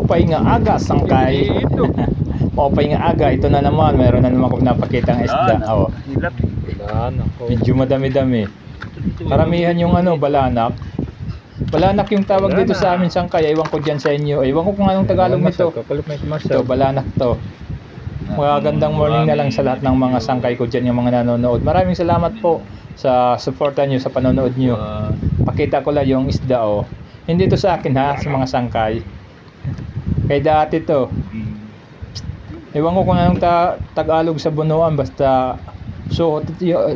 Pahinga Aga Sangkay. Pahinga Aga, ito na naman, meron na naman akong napakitang isda. Oh. Medyo madami-dami. Karamihan yung balanak. Balanak yung tawag dito sa amin sangkay. Ewan ko dyan sa inyo. Ewan ko kung anong Tagalog nito. Ito, balanak to. Magandang morning na lang sa lahat ng mga sangkay ko dyan, yung mga nanonood. Maraming salamat po sa suporta nyo, sa panonood nyo. Pakita ko lang yung isda, oh. Hindi to sa akin ha, sa mga sangkay. Kay dati to. Ewan ko kung anong Tagalog sa bunuan, basta suhot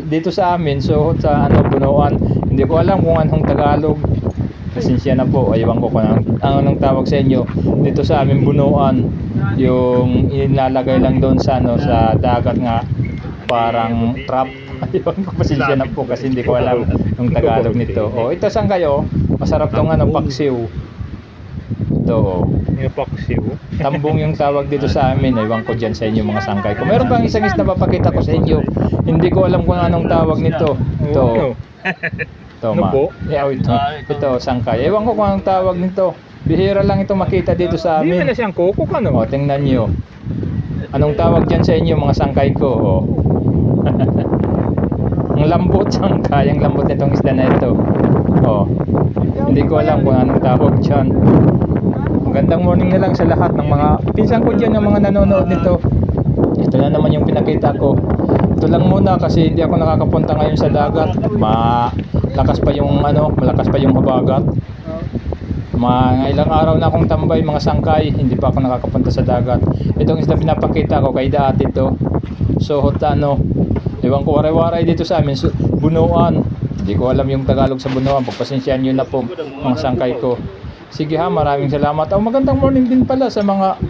dito sa amin, suhot sa bunuan. Hindi ko alam kung anong Tagalog. Pasensya na po, ewan ko kung anong tawag sa inyo. Dito sa amin bunuan, yung ilalagay lang doon sa sa dagat nga, parang trap. Ewan ko, pasensya na po kasi hindi ko alam yung Tagalog nito. Oh, ito saan kayo? Masarap tong paksiw. Ito, Yung paksiw. tambong yung tawag dito sa amin. Ewan ko dyan sa inyo mga sangkay ko. Meron pang isang isda papakita ko sa inyo. Hindi ko alam kung anong tawag nito. Ito. Ito, ito sangkay. Ewan ko kung anong tawag nito. Bihira lang ito makita dito sa Hindi amin. na siyang kukok, ano? O, tingnan nyo. Anong tawag dyan sa inyo mga sangkay ko? O. Ang lambot sangkay. Ang lambot nitong isda na ito. O. Hindi ko alam kung anong tawag dyan. Magandang morning na lang sa lahat ng mga pinsan ko dyan, yung mga nanonood nito. Ito na naman yung pinakita ko. Ito lang muna kasi hindi ako nakakapunta ngayon sa dagat. Malakas pa yung habagat. Mga ilang araw na akong tambay mga sangkay, hindi pa ako nakakapunta sa dagat. Itong isda pinapakita ko kay dati to. Suhot ewan ko, waray-waray dito sa amin, bunuan. Hindi ko alam yung Tagalog sa bunuan. Pagpasensyahan nyo na po mga sangkay ko. Sige ha, maraming salamat. Magandang morning din pala sa mga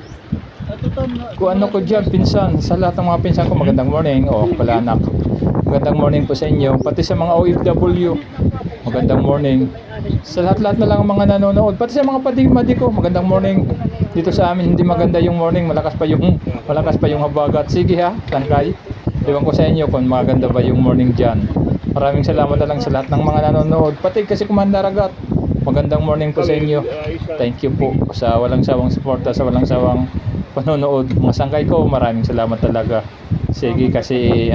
ko dyan, pinsan. Sa lahat ng mga pinsan ko, magandang morning. Palanak. Magandang morning po sa inyo. Pati sa mga OFW, magandang morning. Sa lahat-lahat na lang ang mga nanonood. Pati sa mga padi-madi ko, magandang morning. Dito sa amin, hindi maganda yung morning. Malakas pa yung habagat. Sige ha, sangkay. Ewan ko sa inyo kung maganda ba yung morning dyan. Maraming salamat na lang sa lahat ng mga nanonood. Pati kasi Kumandaragat. Magandang morning po sa inyo. Thank you po sa walang sawang suporta, sa walang sawang panonood. Mga sangkay ko, maraming salamat talaga. Sige kasi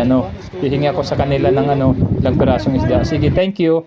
hihingi ako sa kanila ng ilang pirasong isda. Sige, thank you.